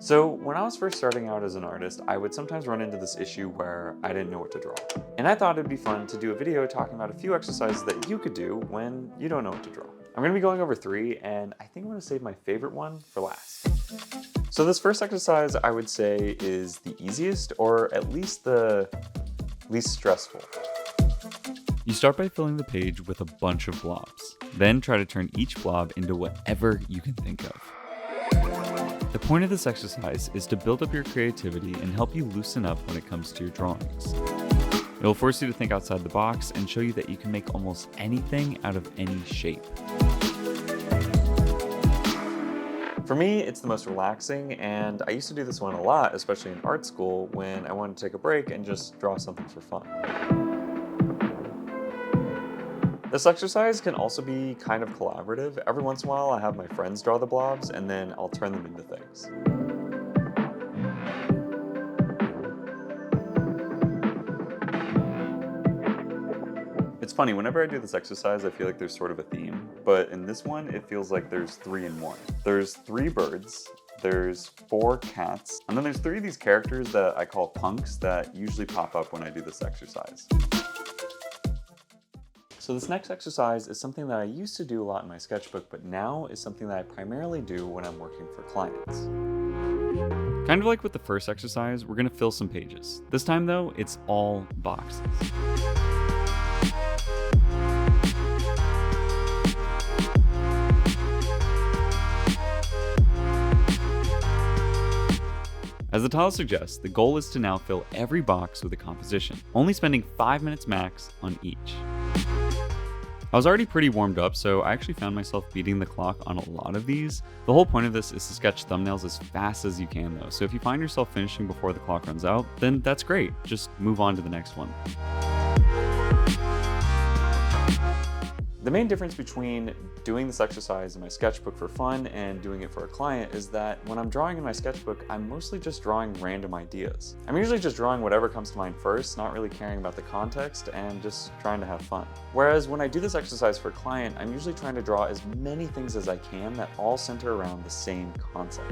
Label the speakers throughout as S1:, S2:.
S1: So when I was first starting out as an artist, I would sometimes run into this issue where I didn't know what to draw. And I thought it'd be fun to do a video talking about a few exercises that you could do when you don't know what to draw. I'm gonna be going over 3, and I think I'm gonna save my favorite one for last. So this first exercise I would say is the easiest, or at least the least stressful.
S2: You start by filling the page with a bunch of blobs. Then try to turn each blob into whatever you can think of. The point of this exercise is to build up your creativity and help you loosen up when it comes to your drawings. It will force you to think outside the box and show you that you can make almost anything out of any shape.
S1: For me, it's the most relaxing, and I used to do this one a lot, especially in art school, when I wanted to take a break and just draw something for fun. This exercise can also be kind of collaborative. Every once in a while, I have my friends draw the blobs, and then I'll turn them into things. It's funny, whenever I do this exercise, I feel like there's sort of a theme, but in this one, it feels like there's 3 in 1. There's 3 birds, there's 4 cats, and then there's 3 of these characters that I call punks that usually pop up when I do this exercise. So this next exercise is something that I used to do a lot in my sketchbook, but now is something that I primarily do when I'm working for clients.
S2: Kind of like with the first exercise, we're going to fill some pages. This time though, it's all boxes. As the title suggests, the goal is to now fill every box with a composition, only spending 5 minutes max on each. I was already pretty warmed up, so I actually found myself beating the clock on a lot of these. The whole point of this is to sketch thumbnails as fast as you can though, so if you find yourself finishing before the clock runs out, then that's great. Just move on to the next one.
S1: The main difference between doing this exercise in my sketchbook for fun and doing it for a client is that when I'm drawing in my sketchbook, I'm mostly just drawing random ideas. I'm usually just drawing whatever comes to mind first, not really caring about the context and just trying to have fun. Whereas when I do this exercise for a client, I'm usually trying to draw as many things as I can that all center around the same concept.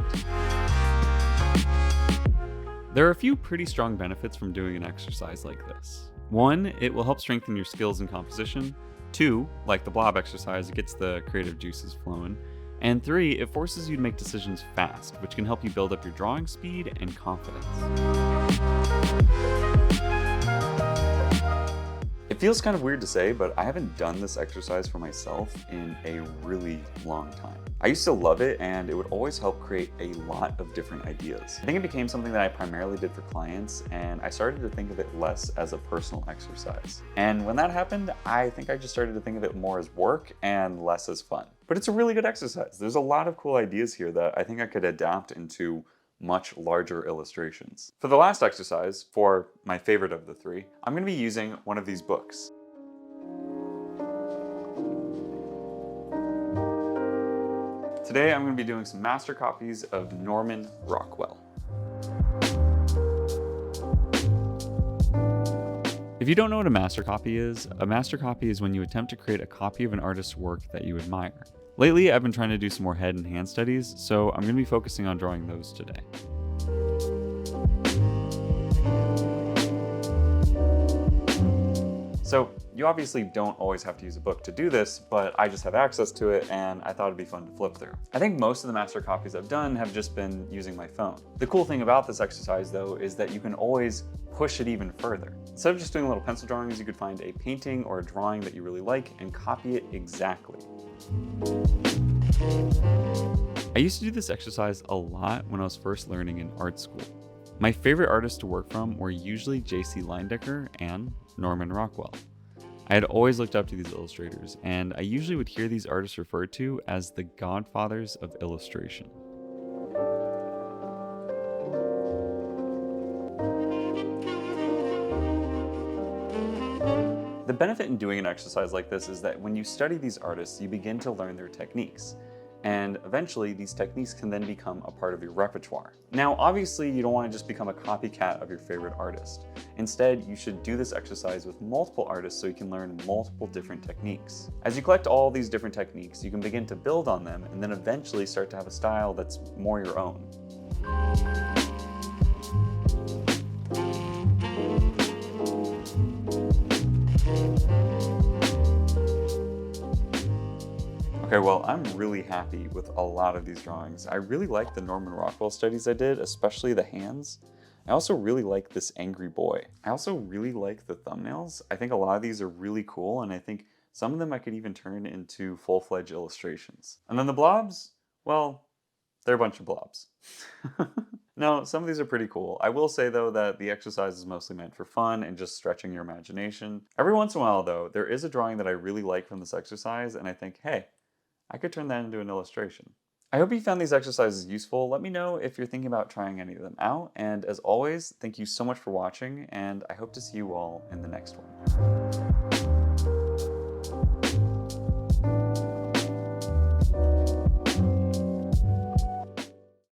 S2: There are a few pretty strong benefits from doing an exercise like this. 1, it will help strengthen your skills in composition. 2, like the blob exercise, it gets the creative juices flowing. And 3, it forces you to make decisions fast, which can help you build up your drawing speed and confidence.
S1: It feels kind of weird to say, but I haven't done this exercise for myself in a really long time. I used to love it, and it would always help create a lot of different ideas. I think it became something that I primarily did for clients, and I started to think of it less as a personal exercise. And when that happened, I think I just started to think of it more as work and less as fun. But it's a really good exercise. There's a lot of cool ideas here that I think I could adapt into much larger illustrations. For the last exercise, for my favorite of the 3, I'm going to be using one of these books. Today I'm going to be doing some master copies of Norman Rockwell.
S2: If you don't know what a master copy is when you attempt to create a copy of an artist's work that you admire. Lately, I've been trying to do some more head and hand studies, so I'm going to be focusing on drawing those today.
S1: So you obviously don't always have to use a book to do this, but I just have access to it and I thought it'd be fun to flip through. I think most of the master copies I've done have just been using my phone. The cool thing about this exercise though is that you can always push it even further. Instead of just doing little pencil drawings, you could find a painting or a drawing that you really like and copy it exactly.
S2: I used to do this exercise a lot when I was first learning in art school. My favorite artists to work from were usually J.C. Leyendecker and Norman Rockwell. I had always looked up to these illustrators, and I usually would hear these artists referred to as the godfathers of illustration.
S1: The benefit in doing an exercise like this is that when you study these artists, you begin to learn their techniques. And eventually, these techniques can then become a part of your repertoire. Now, obviously, you don't want to just become a copycat of your favorite artist. Instead, you should do this exercise with multiple artists so you can learn multiple different techniques. As you collect all these different techniques, you can begin to build on them and then eventually start to have a style that's more your own. Okay, well, I'm really happy with a lot of these drawings. I really like the Norman Rockwell studies I did, especially the hands. I also really like this angry boy. I also really like the thumbnails. I think a lot of these are really cool, and I think some of them I could even turn into full-fledged illustrations. And then the blobs, well, they're a bunch of blobs. No, some of these are pretty cool. I will say though that the exercise is mostly meant for fun and just stretching your imagination. Every once in a while though, there is a drawing that I really like from this exercise, and I think, hey, I could turn that into an illustration. I hope you found these exercises useful. Let me know if you're thinking about trying any of them out. And as always, thank you so much for watching, and I hope to see you all in the next one.